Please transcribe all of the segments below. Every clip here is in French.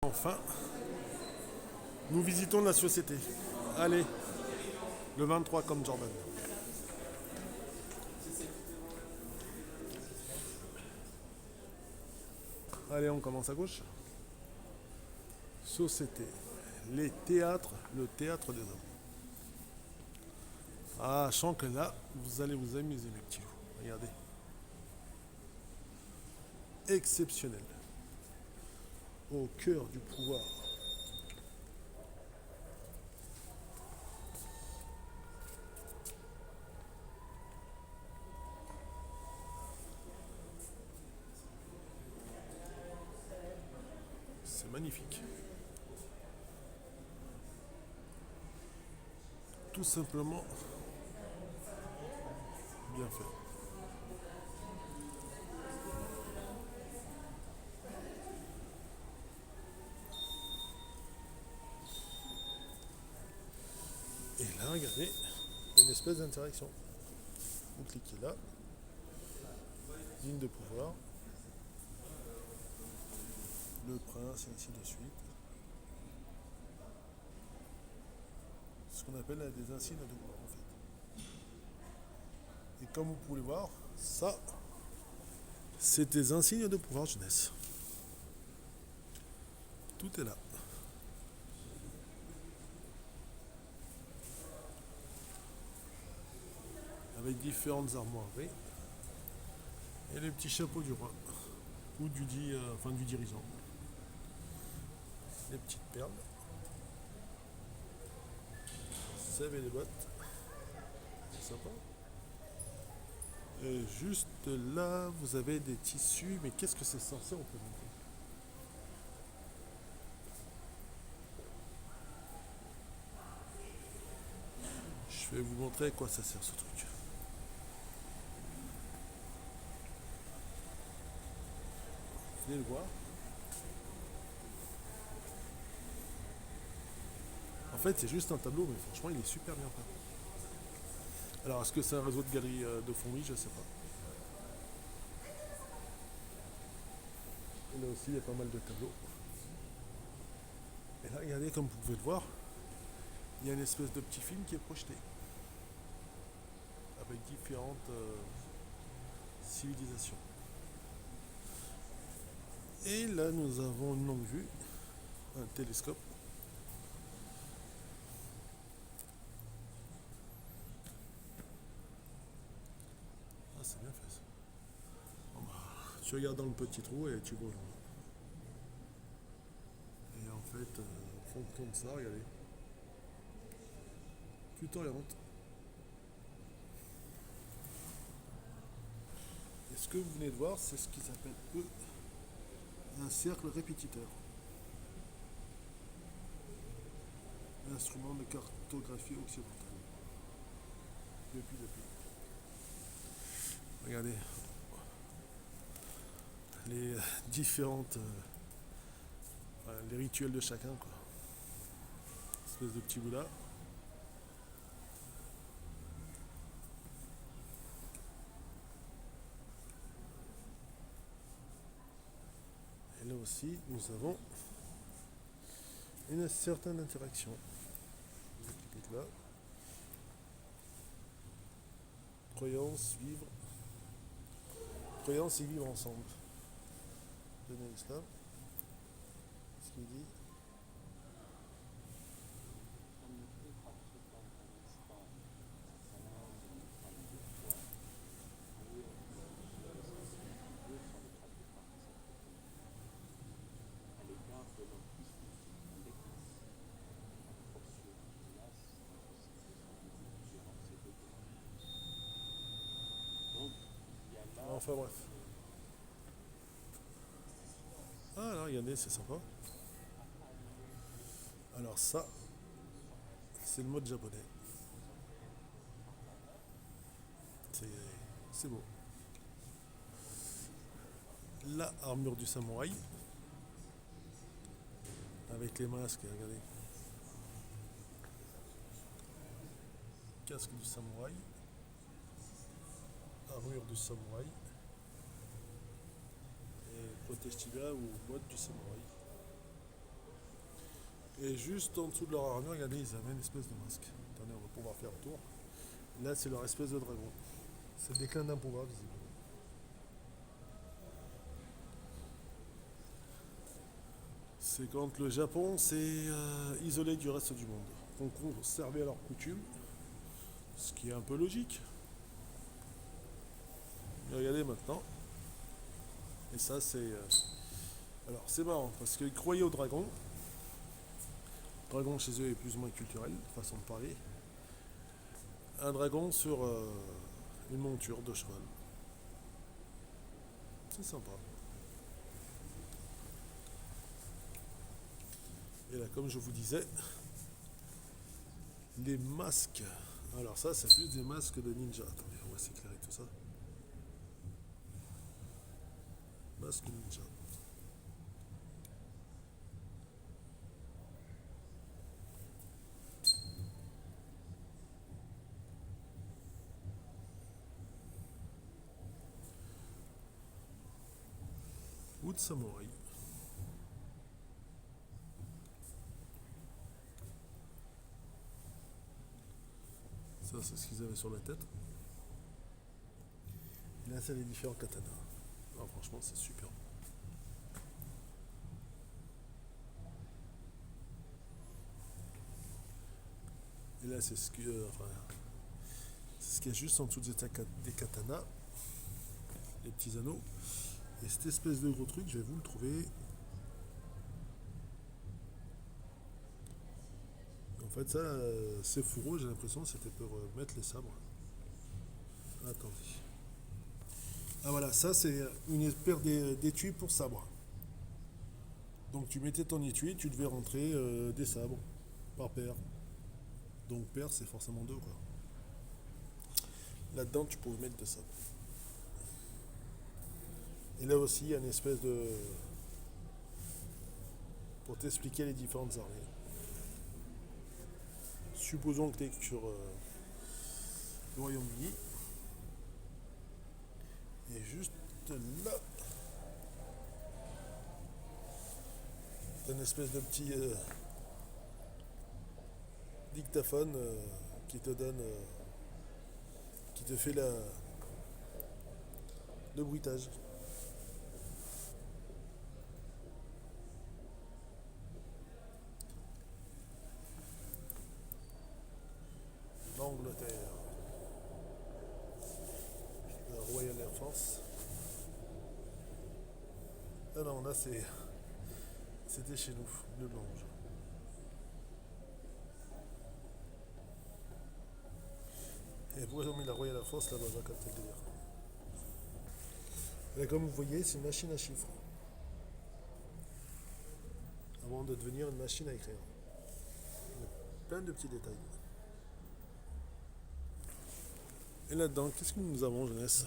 Enfin, nous visitons la société. Allez, le 23 comme Jordan. Allez, on commence à gauche. Société. Les théâtres, le théâtre des hommes. Ah, je sens que là, vous allez vous amuser, mes petits loups. Regardez. Exceptionnel. Au cœur du pouvoir. C'est magnifique. Tout simplement bien fait. Et là, regardez, il y a une espèce d'interaction. Vous cliquez là, ligne de pouvoir, le prince, et ainsi de suite. Ce qu'on appelle des insignes de pouvoir, en fait. Et comme vous pouvez voir, ça, c'est des insignes de pouvoir jeunesse. Tout est là. Avec différentes armoiries. Et les petits chapeaux du roi. Ou du dirigeant. Les petites perles. Savez les bottes. C'est sympa. Et juste là, vous avez des tissus. Mais qu'est-ce que c'est censé représenter? Je vais vous montrer à quoi ça sert ce truc. Venez le voir. En fait, c'est juste un tableau, mais franchement, il est super bien fait. Alors, est-ce que c'est un réseau de galeries de fonds? Oui, je sais pas. Et là aussi, il y a pas mal de tableaux. Et là, regardez, comme vous pouvez le voir, il y a une espèce de petit film qui est projeté. Avec différentes civilisations. Et là, nous avons une longue vue, un télescope. Ah, c'est bien fait ça. Bon, bah, tu regardes dans le petit trou et tu vois loin. Et en fait, en fonction de ça, regardez, tu t'orientes. Et ce que vous venez de voir, c'est ce qu'ils appellent, eux, un cercle répétiteur. Un instrument de cartographie occidentale. Depuis. Regardez les différentes. Enfin, les rituels de chacun, quoi. Espèce de petit bout là. Et là aussi, nous avons une certaine interaction. Vous cliquez là. Croyance, vivre. Croyance et vivre ensemble. Donnez l'islam. Ce qu'il dit. Enfin bref. Ah là, regardez, c'est sympa. Alors ça, c'est le mode japonais. C'est c'est beau. La armure du samouraï. Avec les masques, regardez. Casque du samouraï. Armure du samouraï. Et protège tibia ou boîte du samouraï. Et juste en dessous de leur armure, regardez, ils avaient une espèce de masque. Attendez, on va pouvoir faire le tour. Là, c'est leur espèce de dragon. C'est le déclin d'un pouvoir, visiblement. C'est quand le Japon s'est isolé du reste du monde. On conservait leurs coutumes, ce qui est un peu logique. Mais regardez maintenant. Et ça, c'est. Alors, c'est marrant, parce qu'ils croyaient au dragon. Le dragon chez eux est plus ou moins culturel, façon de parler. Un dragon sur une monture de cheval. C'est sympa. Et là, comme je vous disais, les masques. Alors ça, c'est plus des masques de ninja. Attendez, on va s'éclairer tout ça. Masque ninja. Ou de samouraï. Ça, c'est ce qu'ils avaient sur la tête. Et là, c'est les différents katanas. Alors, franchement, c'est super. Et là, c'est ce que, c'est ce qu'il y a juste en dessous des katanas, les petits anneaux. Et cette espèce de gros truc, je vais vous le trouver. En fait, ça, ces fourreaux, j'ai l'impression que c'était pour mettre les sabres. Attendez. Ah voilà, ça c'est une paire d'étuis pour sabre. Donc tu mettais ton étui, tu devais rentrer des sabres par paire. Donc paire, c'est forcément deux quoi. Là-dedans, tu pouvais mettre deux sabres. Et là aussi, il y a une espèce de... pour t'expliquer les différentes armées. Supposons que tu es sur le Royaume-Uni. Et juste là, une espèce de petit dictaphone qui te donne, qui te fait le bruitage. L'Angleterre, la Royal Air Force. Ah non, là c'était chez nous, le blanc. Et pourquoi ils ont mis la Royal Air Force là-bas, j'ai capté le délire. Là, comme vous voyez, c'est une machine à chiffres. Avant de devenir une machine à écrire. Il y a plein de petits détails. Et là-dedans, qu'est-ce que nous avons, jeunesse?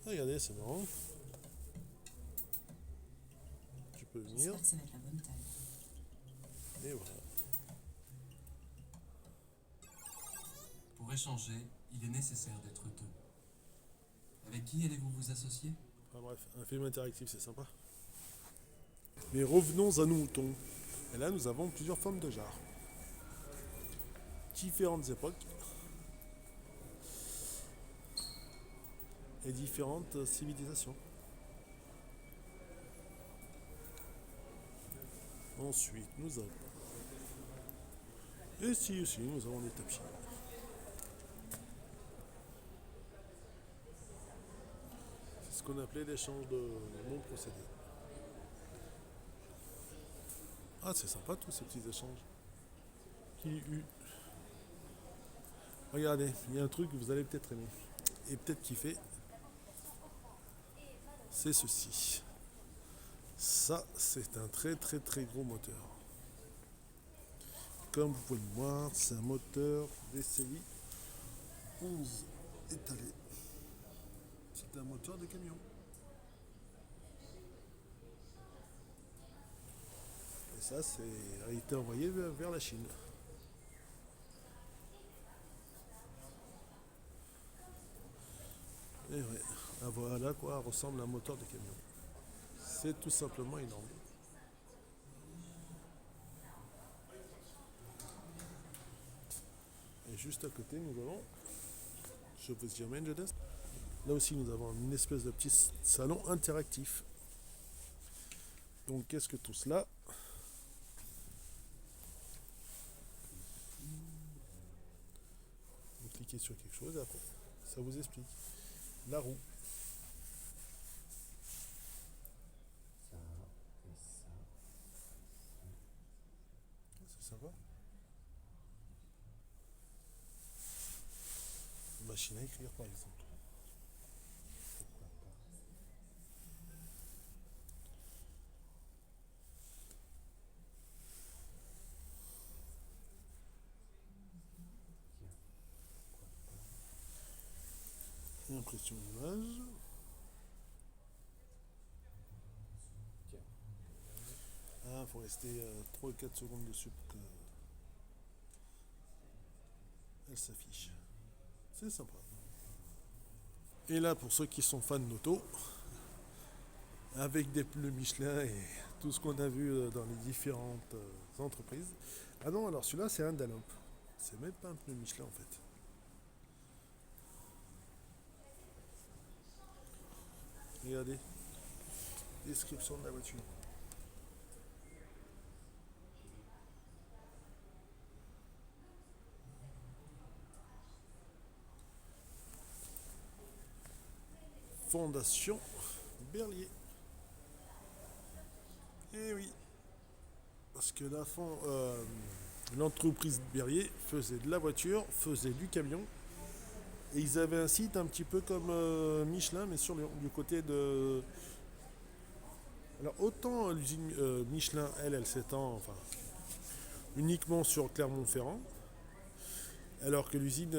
Regardez, c'est marrant. Tu peux venir. J'espère que ça va être la bonne taille. Et voilà. Pour échanger, il est nécessaire d'être deux. Avec qui allez-vous vous associer? Enfin bref, un film interactif, c'est sympa. Mais revenons à nos moutons. Et là, nous avons plusieurs formes de jarres. Différentes époques. Et différentes civilisations. Ensuite, nous avons... Et ici aussi, nous avons des tapis. C'est ce qu'on appelait l'échange de non procédé. Ah, c'est sympa tous ces petits échanges. Regardez, il y a un truc que vous allez peut-être aimer. Et peut-être kiffer. C'est ceci. Ça, c'est un très très très gros moteur. Comme vous pouvez le voir, c'est un moteur DCI 11 étalé. C'est un moteur de camion. Et ça, a été envoyé vers la Chine. Et ouais, voilà à quoi ressemble un moteur de camion. C'est tout simplement énorme. Et juste à côté, nous avons, je vous y emmène, jeunesse. Là aussi, nous avons une espèce de petit salon interactif. Donc, qu'est-ce que tout cela? Vous cliquez sur quelque chose et après, ça vous explique. La roue. Ça et ça. C'est sympa. Machine à écrire, par exemple. Pourquoi pas? Tiens, pourquoi pas? Impression d'image. Tiens. Ah, faut rester 3 ou 4 secondes dessus pour que elle s'affiche. C'est sympa. Et là, pour ceux qui sont fans d'auto, avec des pneus Michelin et tout ce qu'on a vu dans les différentes entreprises. Ah non, alors celui-là, c'est un Dunlop. C'est même pas un pneu Michelin en fait. Regardez. Description de la voiture. Fondation Berlier. Eh oui. Parce que l'entreprise Berlier faisait de la voiture, faisait du camion. Et ils avaient un site un petit peu comme Michelin, mais du côté de... Alors autant l'usine Michelin, elle s'étend uniquement sur Clermont-Ferrand, alors que l'usine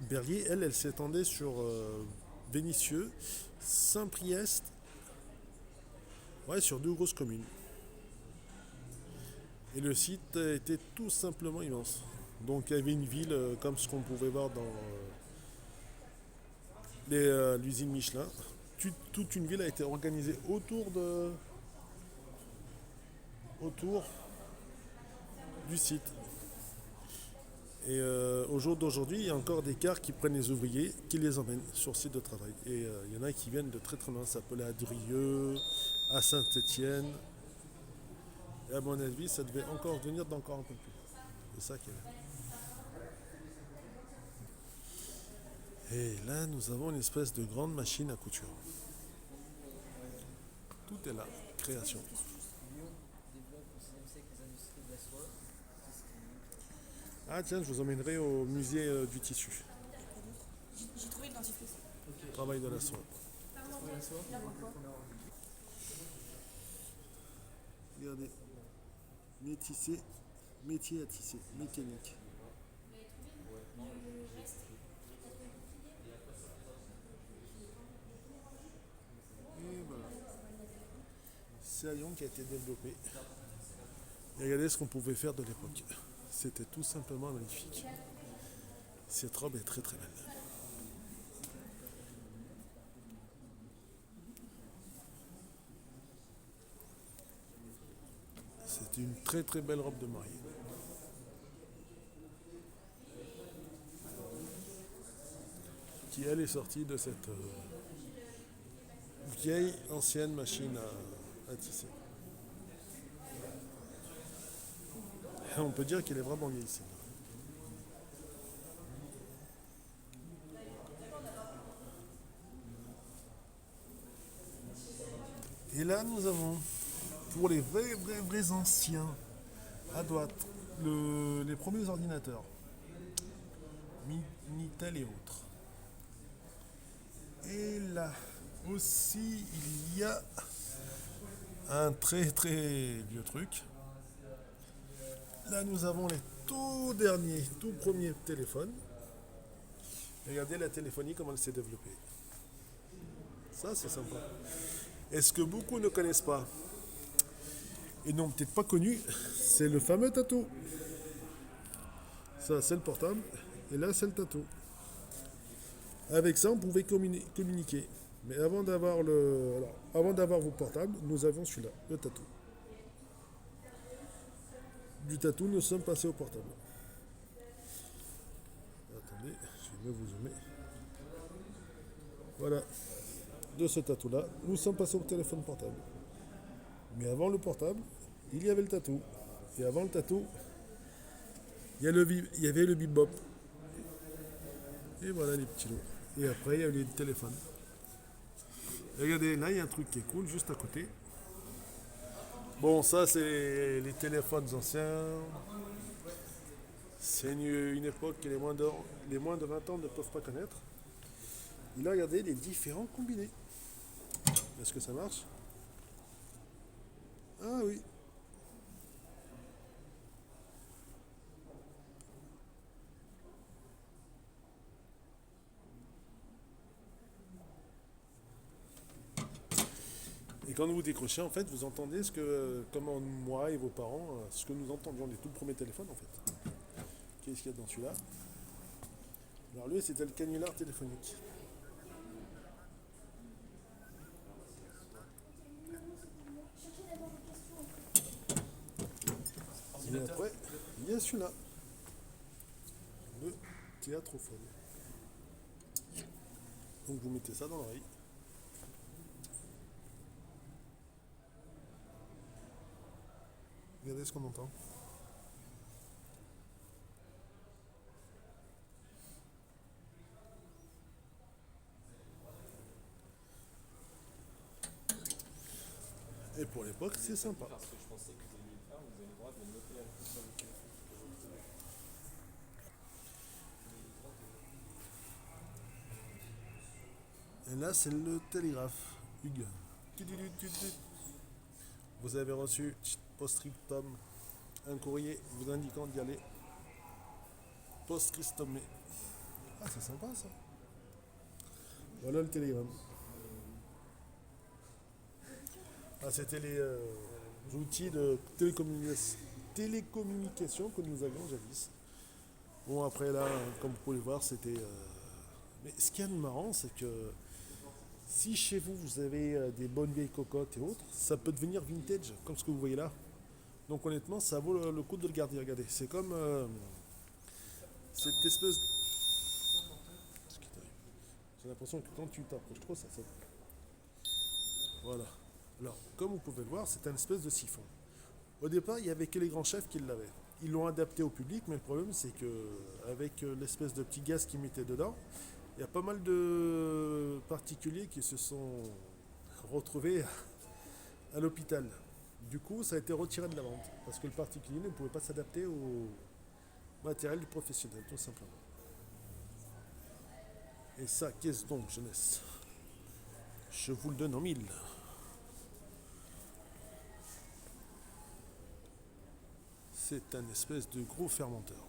Berlier, elle s'étendait sur Vénissieux, Saint-Priest, ouais, sur 2 grosses communes. Et le site était tout simplement immense. Donc il y avait une ville comme ce qu'on pouvait voir dans l'usine Michelin. Toute une ville a été organisée autour du site. Et au jour d'aujourd'hui, il y a encore des cars qui prennent les ouvriers, qui les emmènent sur le site de travail. Et il y en a qui viennent de très très loin. Ça s'appelait à Drieux, à Saint-Étienne. Et à mon avis, ça devait encore venir d'encore un peu plus. C'est ça qu'il y avait. Et là, nous avons une espèce de grande machine à couture. Tout est là, création. Lyon développe au 6e siècle les industries de la soie. Ah tiens, je vous emmènerai au musée du tissu. J'ai trouvé le dentifrice. Travail de la soie. Regardez. Métier à tisser, mécanique. Et voilà. C'est à Lyon qui a été développé. Et regardez ce qu'on pouvait faire de l'époque. C'était tout simplement magnifique. Cette robe est très très belle. C'est une très très belle robe de mariée. Qui elle est sortie de cette vieille ancienne machine à tisser. Et on peut dire qu'elle est vraiment vieille ici. Et là nous avons, pour les vrais anciens, à droite, les premiers ordinateurs. Minitel et autres. Et là aussi, il y a un très très vieux truc. Là, nous avons les tout derniers, tout premiers téléphones. Regardez la téléphonie, comment elle s'est développée. Ça, c'est sympa. Et ce que beaucoup ne connaissent pas, et n'ont peut-être pas connu, c'est le fameux Tatou. Ça, c'est le portable. Et là, c'est le Tatou. Avec ça, on pouvait communiquer. Mais avant d'avoir vos portables, nous avons celui-là, le Tatou. Du Tatou, nous sommes passés au portable. Attendez, je vais mieux vous zoomer. Voilà, de ce tatou-là, nous sommes passés au téléphone portable. Mais avant le portable, il y avait le tatou. Et avant le tatou, il y avait le bebop. Et voilà les petits lots. Et après, il y a eu les téléphones. Et regardez, là, il y a un truc qui est cool juste à côté. Bon, ça, c'est les téléphones anciens. C'est une époque que les moins de 20 ans ne peuvent pas connaître. Et là, regardez les différents combinés. Est-ce que ça marche? Ah oui. Et quand vous décrochez, en fait, vous entendez comme moi et vos parents, ce que nous entendions des tout premiers téléphones, en fait. Qu'est-ce qu'il y a dans celui-là? Alors lui, c'était le canular téléphonique. Et après, il y a celui-là. Le théâtrophone. Donc vous mettez ça dans l'oreille. Regardez ce qu'on entend. Et pour l'époque, c'est sympa. Parce que je pensais que vous alliez le faire, vous avez le droit de noter la réponse sur le téléphone. Et là, c'est le télégraphe. Hugues. Tududududud. Vous avez reçu post-scriptum un courrier vous indiquant d'y aller. Post-scriptum. Ah, c'est sympa ça. Voilà le télégramme. Ah, c'était les outils de télécommunication que nous avions jadis. Bon, après là, comme vous pouvez le voir, c'était. Mais ce qui est marrant, c'est que si chez vous, vous avez des bonnes vieilles cocottes et autres, ça peut devenir vintage, comme ce que vous voyez là. Donc honnêtement, ça vaut le coup de le garder. Regardez, c'est comme cette espèce. J'ai l'impression que quand tu t'approches trop, ça saute. Voilà. Alors, comme vous pouvez le voir, c'est un espèce de siphon. Au départ, il n'y avait que les grands chefs qui l'avaient. Ils l'ont adapté au public, mais le problème, c'est que avec l'espèce de petit gaz qu'ils mettaient dedans, il y a pas mal de particuliers qui se sont retrouvés à l'hôpital. Du coup, ça a été retiré de la vente, parce que le particulier ne pouvait pas s'adapter au matériel du professionnel, tout simplement. Et ça, qu'est-ce donc, jeunesse? Je vous le donne en mille. C'est un espèce de gros fermenteur.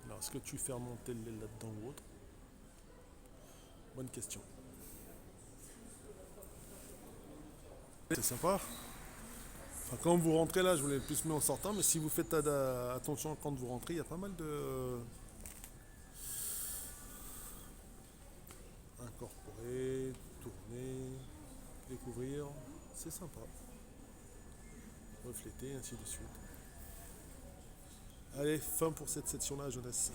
Alors, est-ce que tu fermentes le lait là-dedans ou autre? Bonne question. C'est sympa. Enfin, quand vous rentrez là, je vous l'ai plus mis en sortant, mais si vous faites attention quand vous rentrez, il y a pas mal de incorporer, tourner, découvrir. C'est sympa. Refléter, ainsi de suite. Allez, fin pour cette section-là, jeunesse.